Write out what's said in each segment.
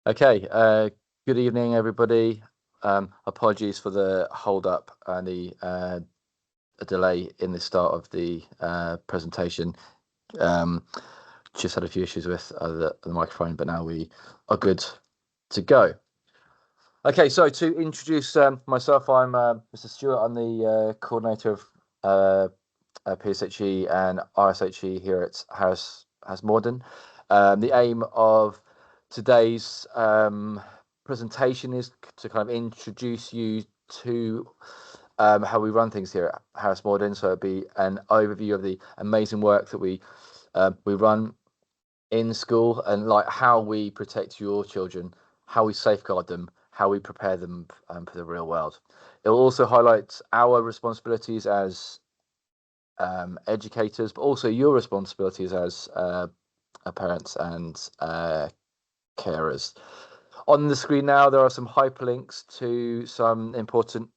Okay, good evening, everybody. Apologies for the hold up and the delay in the start of the presentation. Just had a few issues with the microphone, but now we are good to go. Okay, so to introduce myself, I'm Mr. Stewart. I'm the coordinator of PSHE and RSHE here at Harris Morden. The aim of today's presentation is to kind of introduce you to how we run things here at Harris Morden. So it'll be an overview of the amazing work that we run in school, and like how we protect your children, how we safeguard them, how we prepare them for the real world. It will also highlight our responsibilities as educators, but also your responsibilities as parents and carers. On the screen now, there are some hyperlinks to some important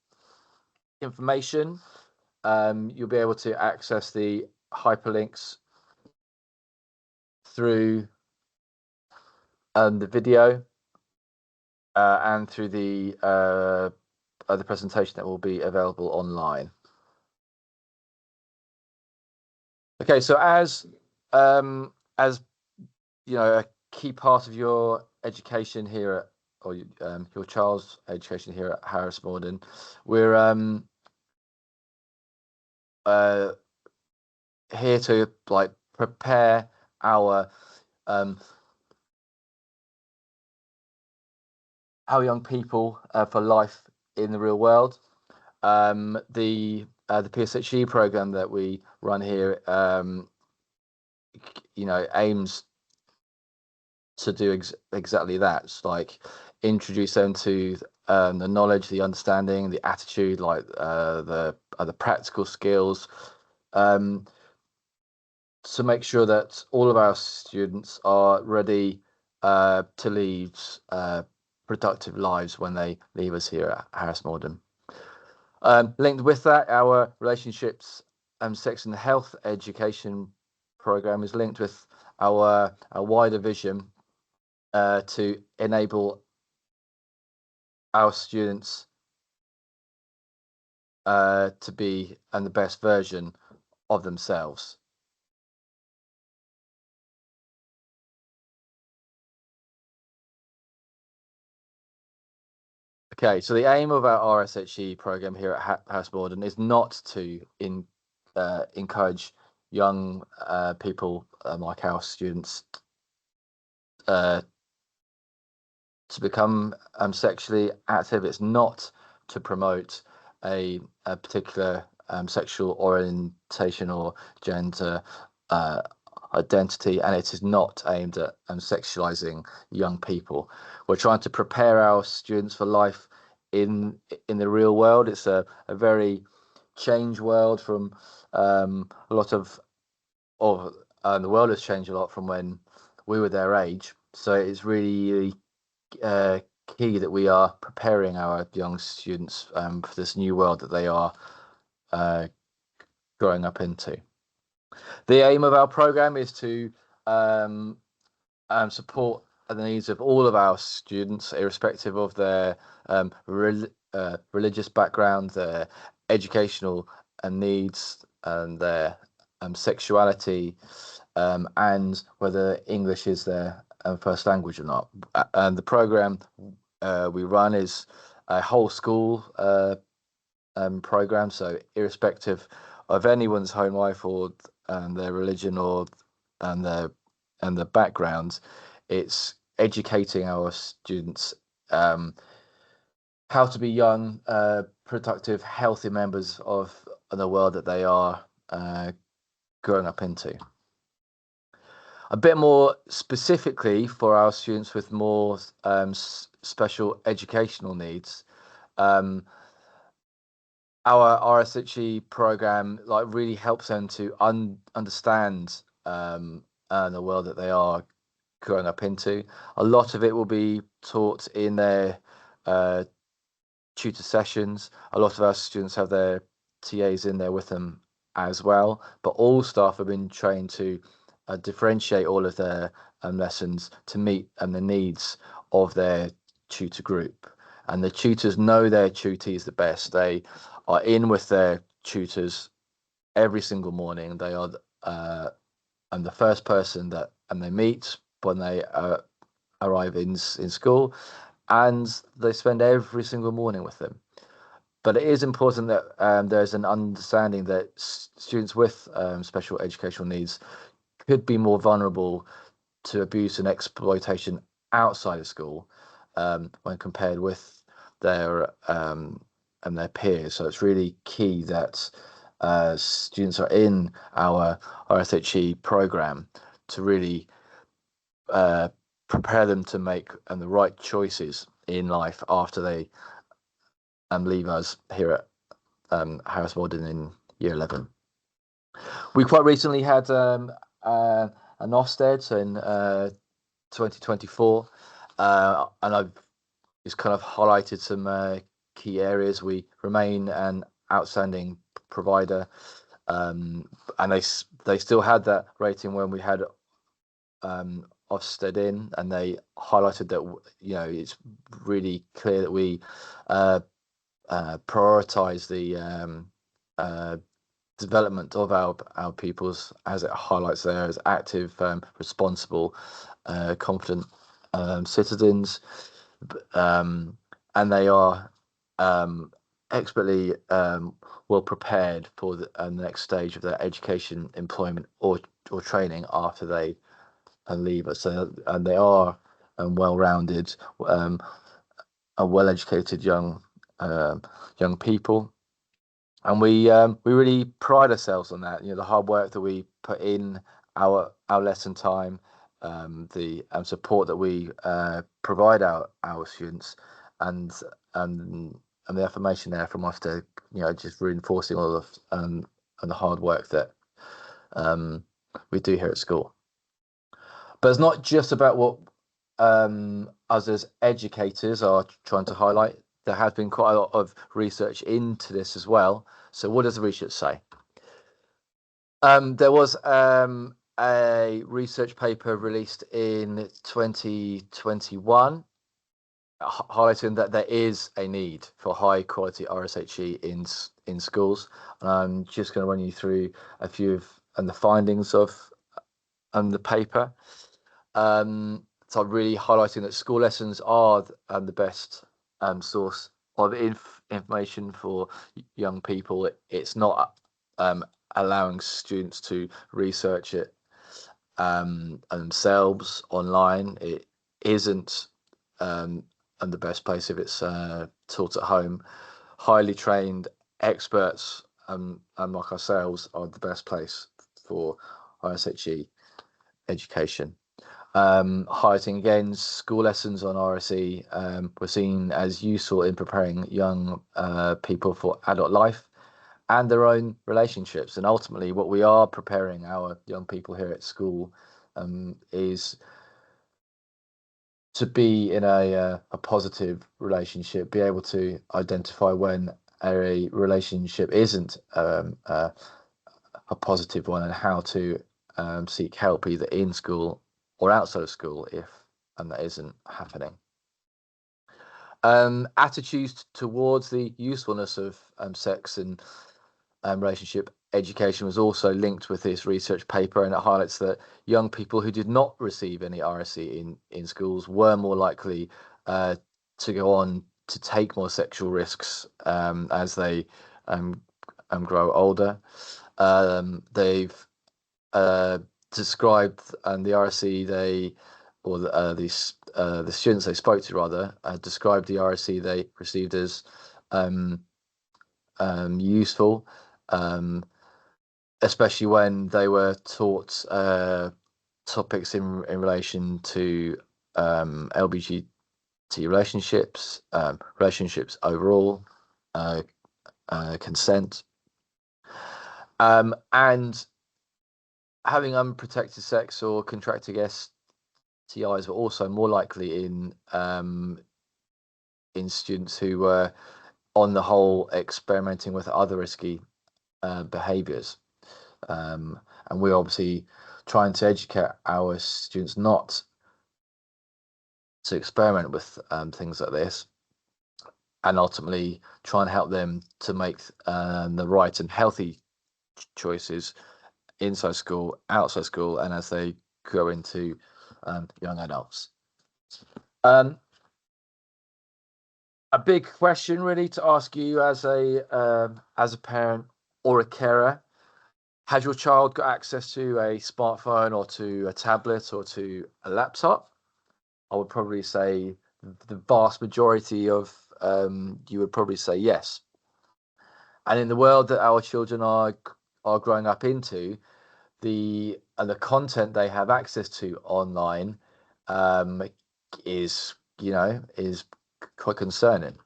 information. You'll be able to access the hyperlinks through the video and through the presentation that will be available online. Okay, so as you know, a key part of your education here at, or your child's education here at Harris Morden, we're here to like prepare our young people for life in the real world. The PSHE program that we run here, you know, aims to do exactly that. It's like introduce them to the knowledge, the understanding, the attitude, like the practical skills, to make sure that all of our students are ready to lead productive lives when they leave us here at Harris Morden. Linked with that, our relationships sex and health education program is linked with our wider vision to enable our students to be the best version of themselves. Okay, so the aim of our RSHE program here at Harris Morden is not to encourage young people like our students to become sexually active. It's not to promote a particular sexual orientation or gender identity, and it is not aimed at sexualizing young people. We're trying to prepare our students for life in the real world. It's a very changed world from a lot of the world has changed a lot from when we were their age. So it's really key that we are preparing our young students for this new world that they are growing up into. The aim of our program is to support the needs of all of our students, irrespective of their religious background, their educational needs, and their sexuality, and whether English is their first language or not. And the program we run is a whole school program, so irrespective of anyone's home life or their religion or their background, it's educating our students how to be young, productive, healthy members of the world that they are growing up into. A bit more specifically for our students with more special educational needs, our RSHE program really helps them to understand the world that they are growing up into. A lot of it will be taught in their tutor sessions. A lot of our students have their TAs in there with them as well, but all staff have been trained to differentiate all of their lessons to meet the needs of their tutor group, and the tutors know their tutees the best. They are in with their tutors every single morning. They are and the first person that they meet when they arrive in school, and they spend every single morning with them. But it is important that there's an understanding that students with special educational needs could be more vulnerable to abuse and exploitation outside of school when compared with their peers. So it's really key that students are in our RSHE program to really prepare them to make the right choices in life after they leave us here at Harris Walden in year 11. We quite recently had an Ofsted in 2024, and I've just kind of highlighted some key areas. We remain an outstanding provider, and they still had that rating when we had Ofsted in, and they highlighted that it's really clear that we prioritize the development of our pupils, as it highlights there, as active, responsible, confident citizens, and they are expertly well prepared for the next stage of their education, employment, or training after they leave us. So, and they are well-rounded, well-educated young people. And we really pride ourselves on that. The hard work that we put in, our lesson time, the support that we provide our students, and the affirmation there from Ofsted, just reinforcing all of and the hard work that we do here at school. But it's not just about what us as educators are trying to highlight. There has been quite a lot of research into this as well. So what does the research say? There was a research paper released in 2021 highlighting that there is a need for high quality RSHE in schools. And I'm just going to run you through a few of the findings of the paper. So really highlighting that school lessons are the best source of information for young people. It's not allowing students to research it themselves online. It isn't the best place if it's taught at home. Highly trained experts like ourselves are the best place for RSHE education. Highlighting again, school lessons on RSE were seen as useful in preparing young people for adult life and their own relationships. And ultimately, what we are preparing our young people here at school is to be in a positive relationship, be able to identify when a relationship isn't a positive one, and how to seek help either in school or outside of school if that isn't happening. Attitudes towards the usefulness of sex and relationship education was also linked with this research paper, and it highlights that young people who did not receive any RSE in schools were more likely to go on to take more sexual risks as they grow older. They've described the RSE the students they spoke to rather described the RSE they received as useful, especially when they were taught topics in relation to LGBT relationships, relationships overall, consent, and having unprotected sex or contracting STIs were also more likely in students who were, on the whole, experimenting with other risky behaviours. And we're obviously trying to educate our students not to experiment with things like this, and ultimately try and help them to make the right and healthy choices inside school, outside school, and as they grow into young adults. A big question really to ask you as a parent or a carer: has your child got access to a smartphone or to a tablet or to a laptop? I would probably say the vast majority of you would probably say yes. And in the world that our children are growing up into, the content they have access to online is quite concerning.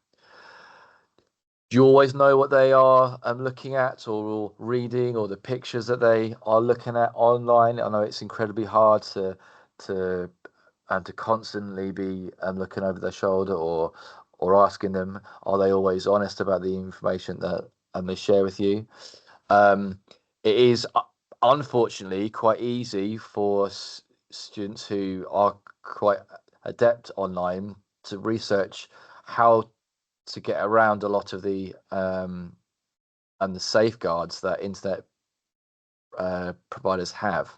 Do you always know what they are looking at or reading, or the pictures that they are looking at online? I know it's incredibly hard to constantly be looking over their shoulder or asking them, are they always honest about the information that they share with you? It is unfortunately quite easy for students who are quite adept online to research how to get around a lot of the safeguards that internet providers have,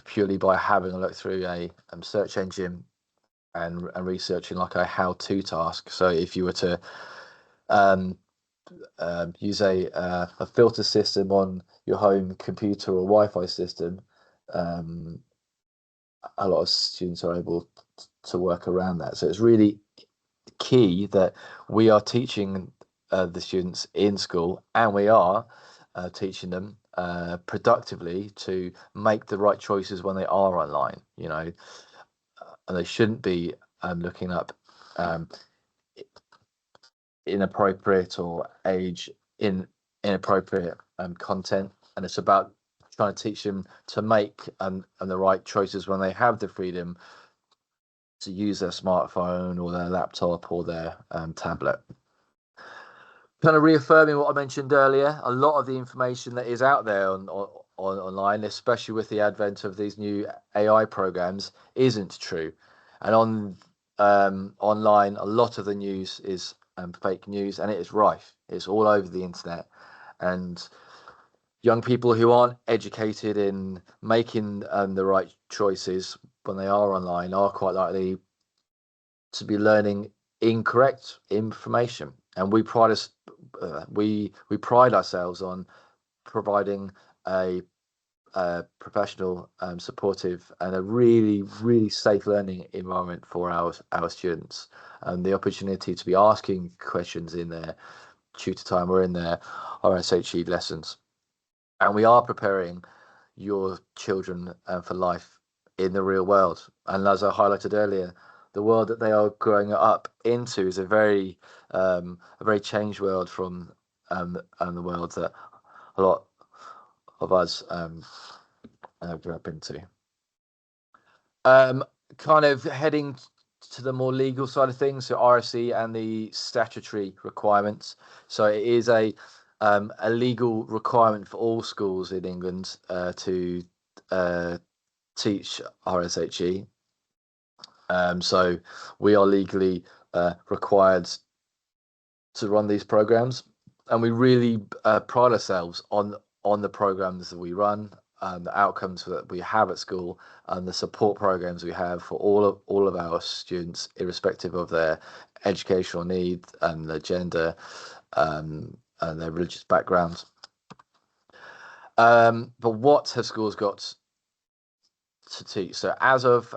purely by having a look through a search engine and researching like a how-to task. So if you were to use a filter system on your home computer or Wi-Fi system, a lot of students are able to work around that. So it's really key that we are teaching the students in school, and we are teaching them productively to make the right choices when they are online, and they shouldn't be looking up inappropriate or inappropriate content. And it's about trying to teach them to make the right choices when they have the freedom to use their smartphone or their laptop or their tablet. Kind of reaffirming what I mentioned earlier, a lot of the information that is out there online, especially with the advent of these new AI programs, isn't true. And online, a lot of the news is fake news, and it is rife. It's all over the internet. And young people who aren't educated in making the right choices when they are online are quite likely to be learning incorrect information. And we pride ourselves on providing a professional, supportive, and a really, really safe learning environment for our students, and the opportunity to be asking questions in their tutor time or in their RSHE lessons. And we are preparing your children for life in the real world. And as I highlighted earlier, the world that they are growing up into is a very changed world from the world that a lot of us grew up into. Kind of heading to the more legal side of things, so RSE and the statutory requirements. So it is a legal requirement for all schools in England to teach RSHE. So we are legally required to run these programs, and we really pride ourselves on the programs that we run, the outcomes that we have at school, and the support programs we have for all of our students, irrespective of their educational needs and their gender and their religious backgrounds. But what have schools got to teach? So as of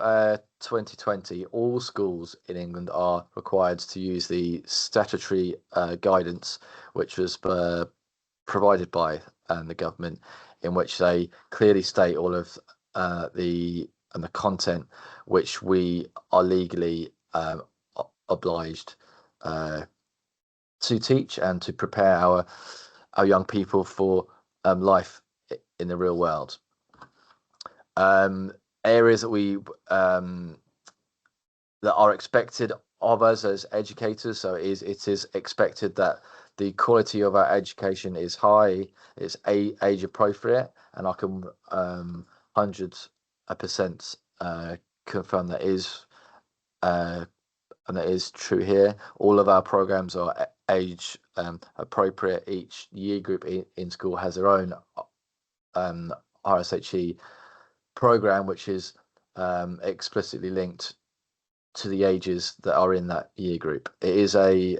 2020, all schools in England are required to use the statutory guidance, which was provided by the government, in which they clearly state all of the content which we are legally obliged to teach and to prepare our young people for life in the real world. Areas that we that are expected of us as educators. So it is expected that the quality of our education is high, it's age appropriate, and I can 100% confirm that is and that is true here. All of our programs are age appropriate. Each year group in school has their own RSHE program, which is explicitly linked to the ages that are in that year group. It is a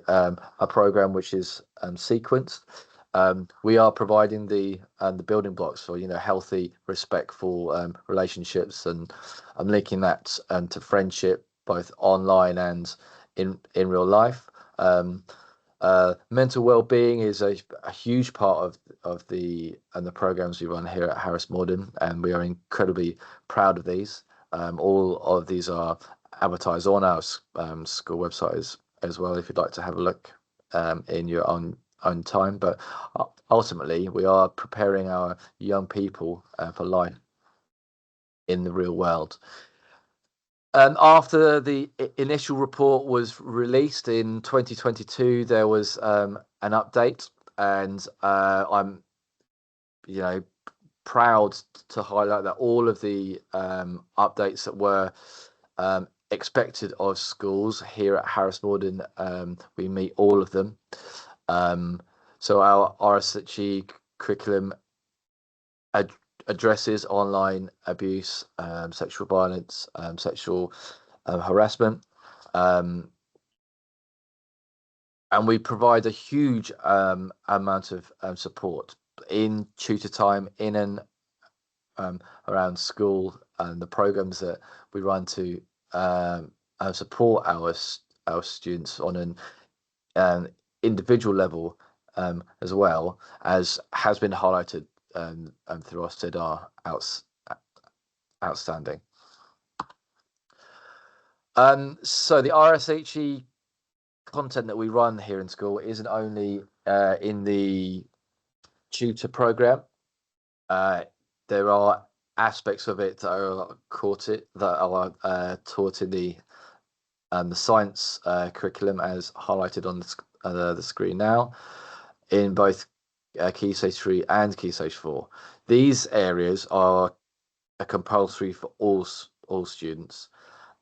program which is sequenced. We are providing the building blocks for healthy, respectful relationships, and I'm linking that to friendship, both online and in real life. Mental well-being is a huge part of the programs we run here at Harris Morden, and we are incredibly proud of these. All of these are advertised on our school website as well, if you'd like to have a look in your own time. But ultimately, we are preparing our young people for life in the real world. After the initial report was released in 2022, there was an update, and I'm proud to highlight that all of the updates that were expected of schools here at Harris Morden, we meet all of them. So our RSHE curriculum addresses online abuse, sexual violence, sexual harassment, and we provide a huge amount of support in tutor time, in and around school, and the programs that we run to support our students on an individual level, as well, as has been highlighted through Ofsted, are outstanding. So the RSHE content that we run here in school isn't only in the tutor program. There are aspects of it that are taught in the science curriculum, as highlighted on the screen now, in both Key Stage 3 and Key Stage 4. These areas are compulsory for all students,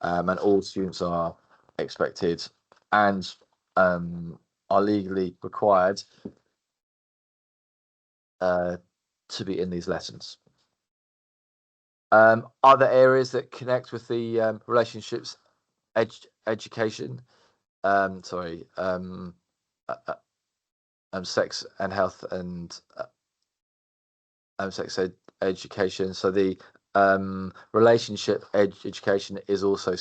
and all students are expected and are legally required to be in these lessons. Other areas that connect with the relationships education, sex and health, and sex education. So the relationship education is also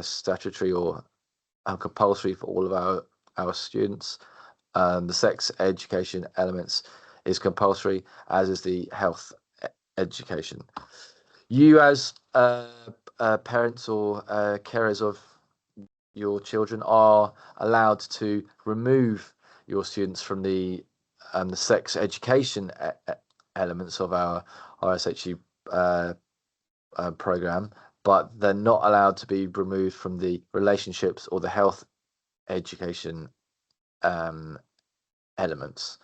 statutory or compulsory for all of our students. The sex education elements is compulsory, as is the health education. You, as parents or carers of your children, are allowed to remove your students from the sex education elements of our RSHE program, but they're not allowed to be removed from the relationships or the health education elements.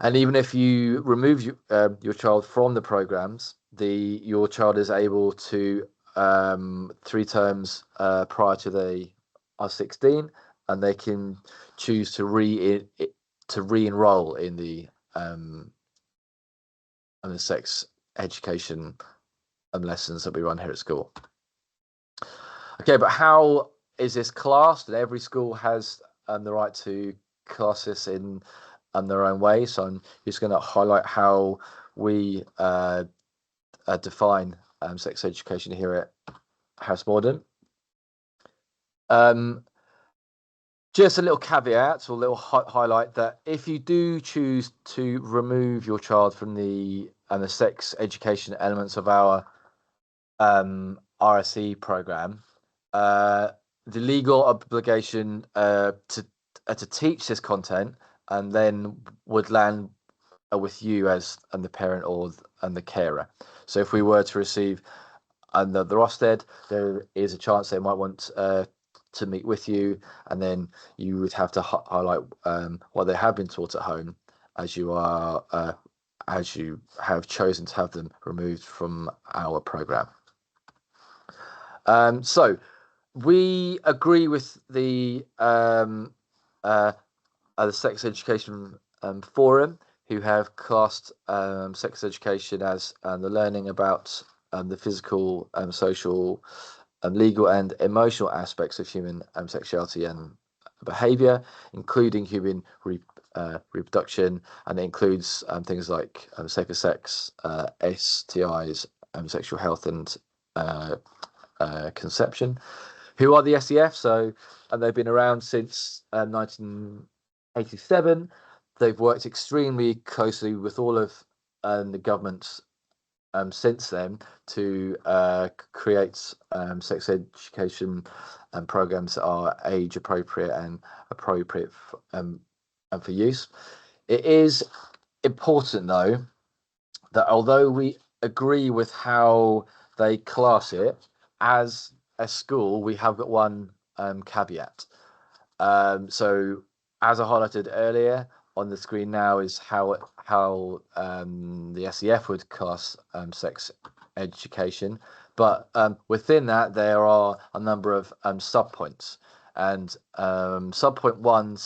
And even if you remove your child from the programs, your child is able to 3 terms prior to they are 16, and they can choose to re-enroll in the sex education lessons that we run here at school. Okay, but how is this classed? And every school has the right to class this in their own way. So I'm just going to highlight how we define sex education here at Harris Morden. Just a little caveat or a little highlight that if you do choose to remove your child from the sex education elements of our RSE program, the legal obligation to teach this content and then would land with you as the parent or the carer. So if we were to receive the Ofsted, there is a chance they might want to meet with you, and then you would have to highlight what they have been taught at home, as you have chosen to have them removed from our program. So We agree with the Sex Education Forum, who have classed sex education as the learning about the physical, social, legal and emotional aspects of human sexuality and behavior, including human reproduction, and it includes things like safer sex, STIs, sexual health and conception. Who are the SEF? So, and they've been around since 1987. They've worked extremely closely with all of the governments since then to create sex education programs that are age appropriate and appropriate and for use. It is important, though, that although we agree with how they class it as a school, we have one caveat. So, as I highlighted earlier on the screen now, is how the SEF would class sex education, but within that there are a number of subpoints, and subpoint 1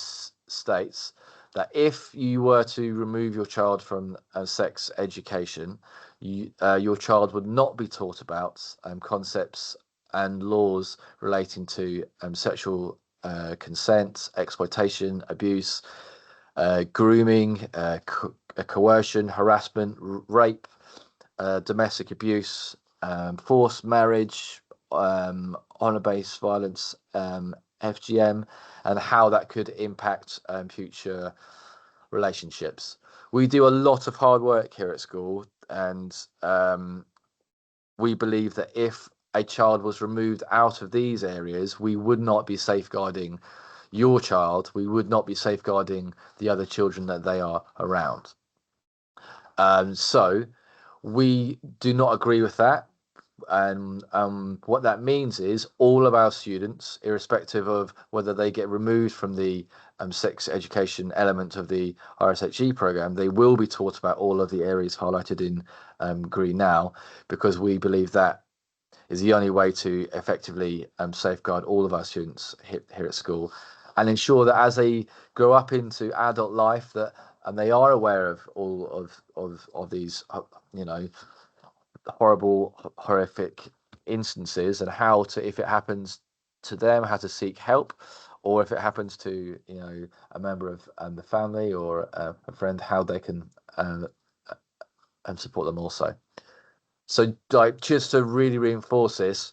states that if you were to remove your child from sex education, your child would not be taught about concepts and laws relating to sexual consent, exploitation, abuse, grooming, coercion, harassment, rape, domestic abuse, forced marriage, honor-based violence, FGM, and how that could impact future relationships. We do a lot of hard work here at school, and we believe that if a child was removed out of these areas, we would not be safeguarding your child. We would not be safeguarding the other children that they are around. So we do not agree with that. And what that means is all of our students, irrespective of whether they get removed from the sex education element of the RSHE program, they will be taught about all of the areas highlighted in green now, because we believe that is the only way to effectively safeguard all of our students here at school, and ensure that as they grow up into adult life, that and they are aware of all of these horrible, horrific instances, and how to, if it happens to them, how to seek help, or if it happens to a member of the family or a friend, how they can support them also. So, like, just to really reinforce this,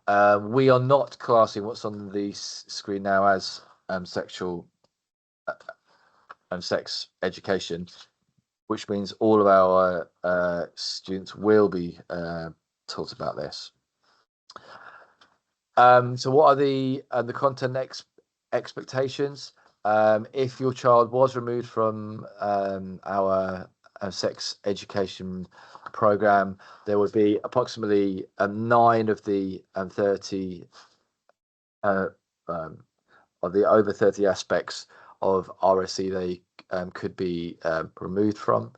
we are not classing what's on the screen now as sexual and sex education, which means all of our students will be taught about this. So what are the content expectations? If your child was removed from our sex education program, there would be approximately 9 of the 30 of the over 30 aspects of RSE they could be removed from,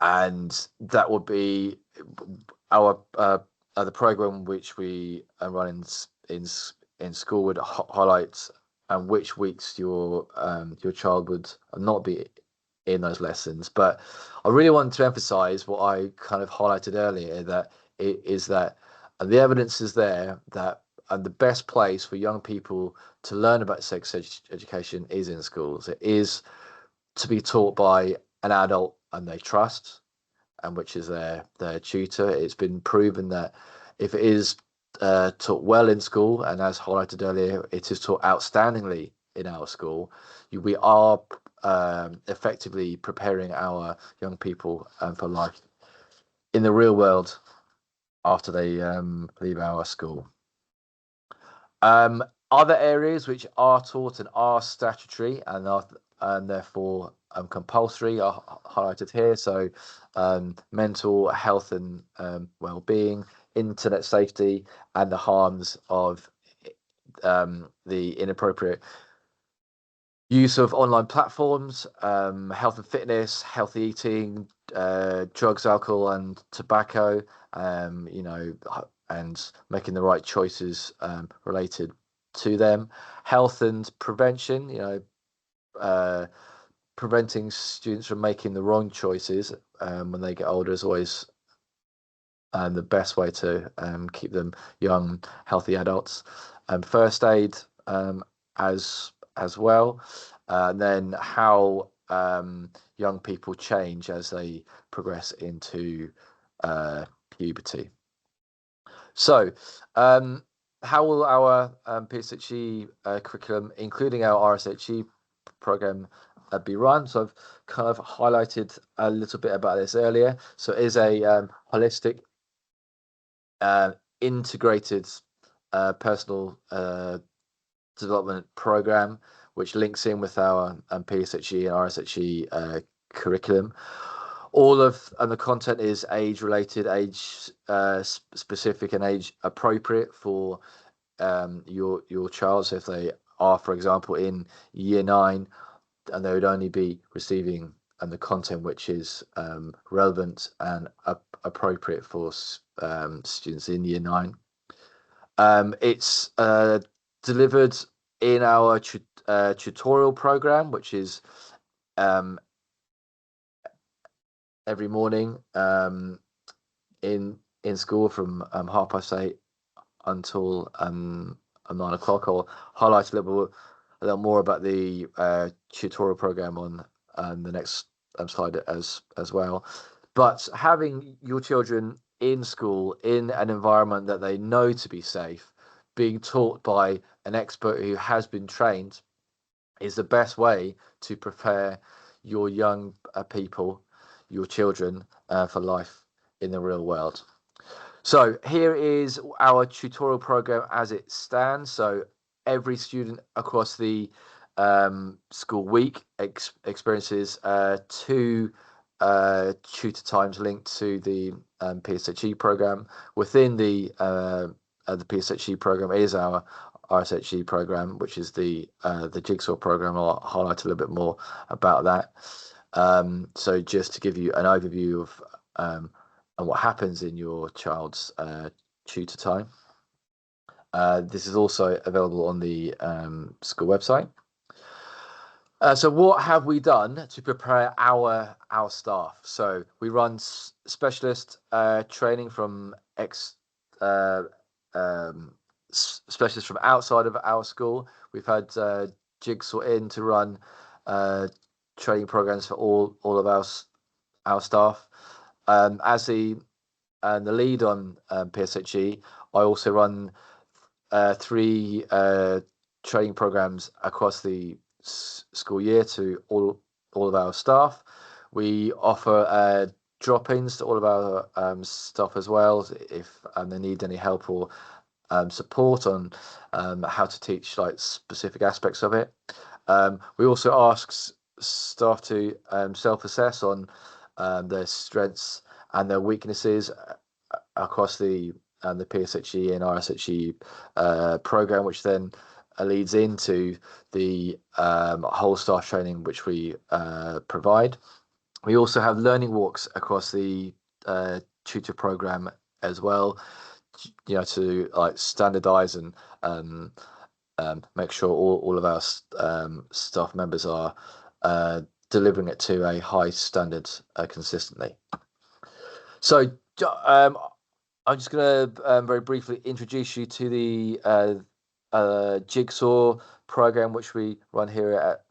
and that would be our the program which we run in school would highlight which weeks your child would not be in those lessons. But I really want to emphasize what I kind of highlighted earlier, that it is that the evidence is there that the best place for young people to learn about sex education is in schools. It is to be taught by an adult and they trust, and which is their tutor. It's been proven that if it is taught well in school, and as highlighted earlier, it is taught outstandingly in our school, we are effectively preparing our young people for life in the real world after they leave our school. Other areas which are taught and are statutory and therefore compulsory are highlighted here. So mental health and well-being, internet safety, and the harms of the inappropriate use of online platforms, health and fitness, healthy eating, drugs, alcohol, and tobacco, and making the right choices related to them. Health and prevention, preventing students from making the wrong choices when they get older is always the best way to keep them young, healthy adults. First aid as well, and then how young people change as they progress into puberty. So, how will our PSHE curriculum, including our RSHE program, be run? So I've kind of highlighted a little bit about this earlier. So it is a holistic, integrated personal development program, which links in with our PSHE and RSHE curriculum. All of the content is age related, age specific, and age appropriate for your child. So if they are, for example, in year 9, and they would only be receiving the content which is relevant and appropriate for students in year 9. It's delivered in our tutorial program, which is every morning in school from 8:30 until 9 o'clock. I'll highlight a little more about the tutorial program on the next slide as well. But having your children in school in an environment that they know to be safe, being taught by an expert who has been trained, is the best way to prepare your young people, your children, for life in the real world. So here is our tutorial program as it stands. So every student across the school week experiences 2 tutor times linked to the PSHE program. Within the PSHE program is our RSHE program, which is the Jigsaw program. I'll highlight a little bit more about that. So just to give you an overview of and what happens in your child's tutor time. This is also available on the school website. So what have we done to prepare our staff? So we run specialist training from specialists from outside of our school. We've had Jigsaw in to run training programs for all of our staff. As the lead on PSHE, I also run 3 training programs across the school year to all of our staff. We offer drop-ins to all of our staff as well if they need any help or support on how to teach like specific aspects of it. We also ask staff to self-assess on their strengths and their weaknesses across the PSHE and RSHE program, which then leads into the whole staff training which we provide. We also have learning walks across the tutor program as well, to like standardize and make sure all of our staff members are delivering it to a high standard consistently. So I'm just going to very briefly introduce you to the Jigsaw program which we run here at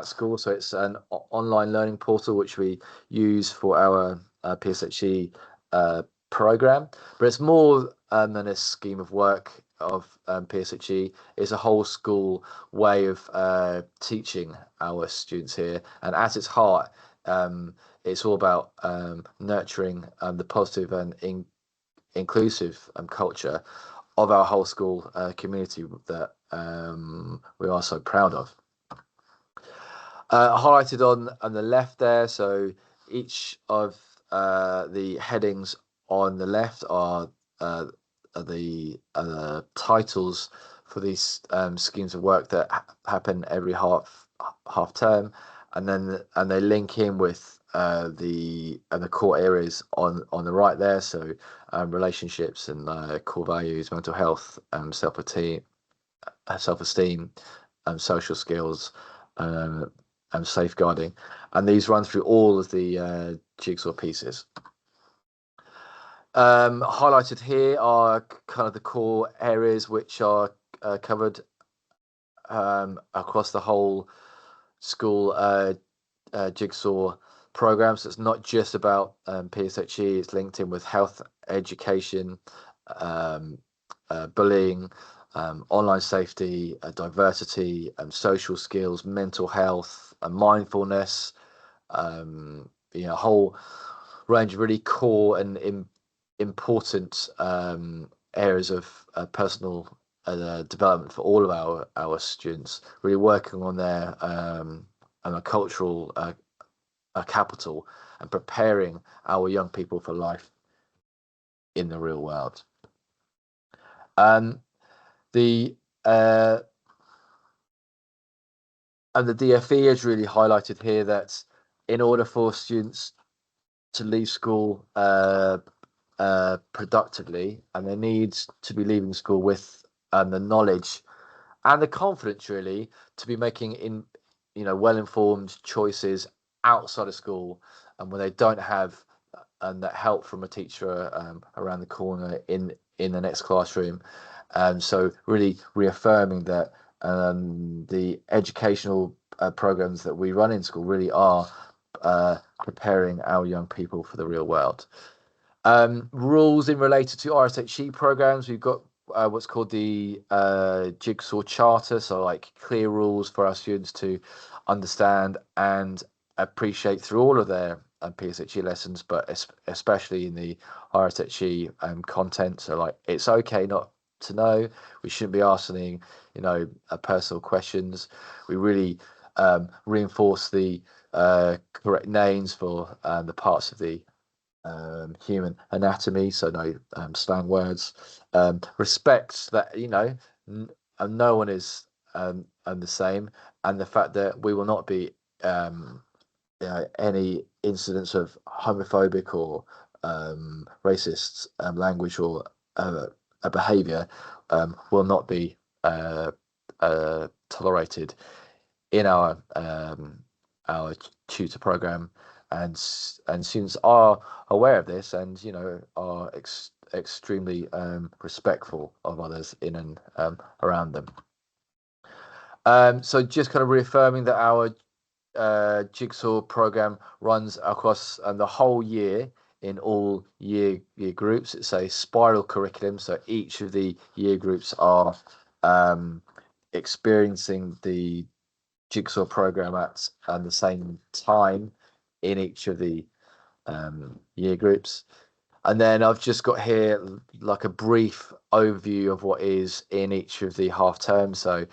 school. So it's an online learning portal which we use for our PSHE program, but it's more than a scheme of work of PSHE. It's a whole school way of teaching our students here, and at its heart it's all about nurturing the positive and inclusive culture of our whole school community that we are so proud of. Highlighted on the left there, so each of the headings on the left are the titles for these schemes of work that happen every half term, and they link in with the core areas on the right there. So relationships and core values, mental health, self-esteem, social skills, and safeguarding. And these run through all of the Jigsaw pieces. Highlighted here are kind of the core areas which are covered across the whole school Jigsaw program. So it's not just about PSHE, it's linked in with health, education, bullying, online safety, diversity, social skills, mental health, mindfulness, a whole range of really core and important areas of personal development for all of our students, really working on their and a cultural capital and preparing our young people for life in the real world. The and the DFE has really highlighted here that in order for students to leave school productively, and they need to be leaving school with the knowledge and the confidence really to be making well-informed choices outside of school, and when they don't have that help from a teacher around the corner in the next classroom. So really reaffirming that the educational programs that we run in school really are preparing our young people for the real world. Rules in related to RSHE programs, we've got what's called the Jigsaw Charter, so like clear rules for our students to understand and appreciate through all of their PSHE lessons, but especially in the RSHE content. So like, it's okay not to know. We shouldn't be asking personal questions. We really reinforce the correct names for the parts of the human anatomy, so no slang words. Respect that no one is the same, and the fact that we will not be any incidents of homophobic or racist language or a behaviour will not be tolerated in our tutor program, and students are aware of this, and are extremely respectful of others in and around them. So just kind of reaffirming that our Jigsaw program runs across the whole year in all year groups. It's a spiral curriculum, so each of the year groups are experiencing the Jigsaw program at the same time in each of the year groups. And then I've just got here like a brief overview of what is in each of the half terms. So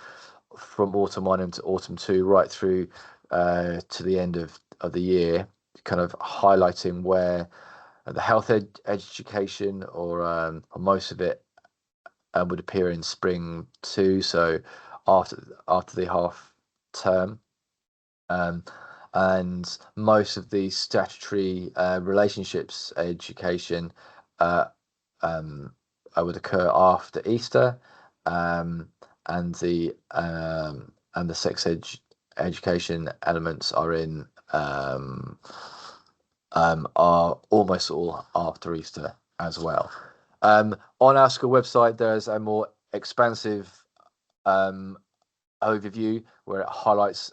from autumn 1 into autumn 2, right through to the end of the year, kind of highlighting where the health education or most of it would appear in spring 2, so after the half term. And most of the statutory relationships education would occur after Easter, and the sex education elements are in are almost all after Easter as well. On our school website, there's a more expansive overview where it highlights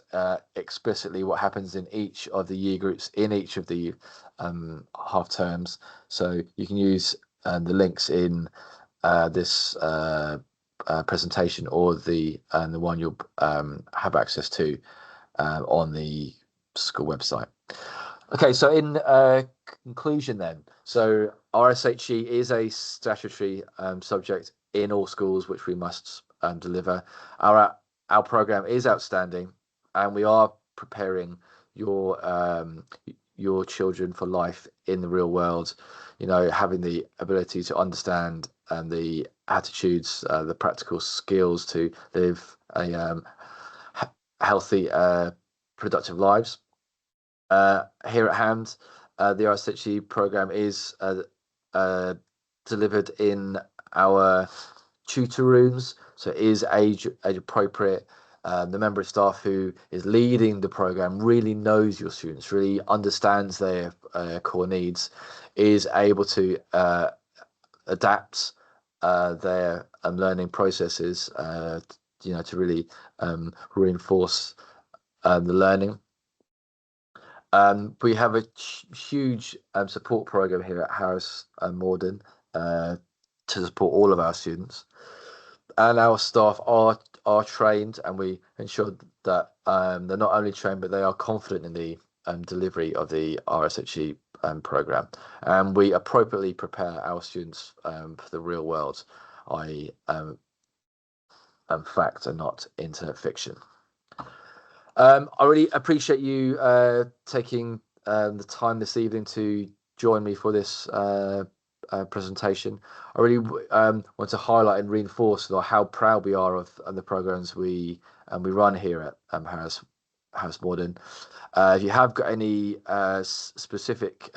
explicitly what happens in each of the year groups in each of the half terms. So you can use the links in this presentation or the one you'll have access to on the school website. Okay, so in conclusion then, so RSHE is a statutory subject in all schools which we must deliver. Our program is outstanding, and we are preparing your children for life in the real world. Having the ability to understand and the attitudes, the practical skills to live a healthy, productive lives. Here at hand, the RSHE program is delivered in our tutor rooms, so it is age appropriate. The member of staff who is leading the program really knows your students, really understands their core needs, is able to adapt their learning processes, to really reinforce the learning. We have a huge support program here at Harris and Morden to support all of our students, and our staff are trained, and we ensure that they're not only trained but they are confident in the delivery of the RSHE program, and we appropriately prepare our students for the real world, i.e. Fact and not into fiction. I really appreciate you taking the time this evening to join me for this presentation. I really want to highlight and reinforce how proud we are of the programs we run here at Harris Morden. If you have got any specific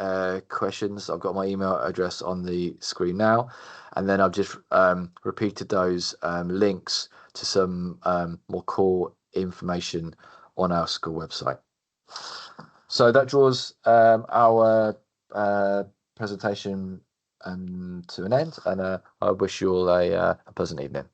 questions, I've got my email address on the screen now, and then I've just repeated those links to some more core information on our school website. So that draws our presentation to an end, and I wish you all a pleasant evening.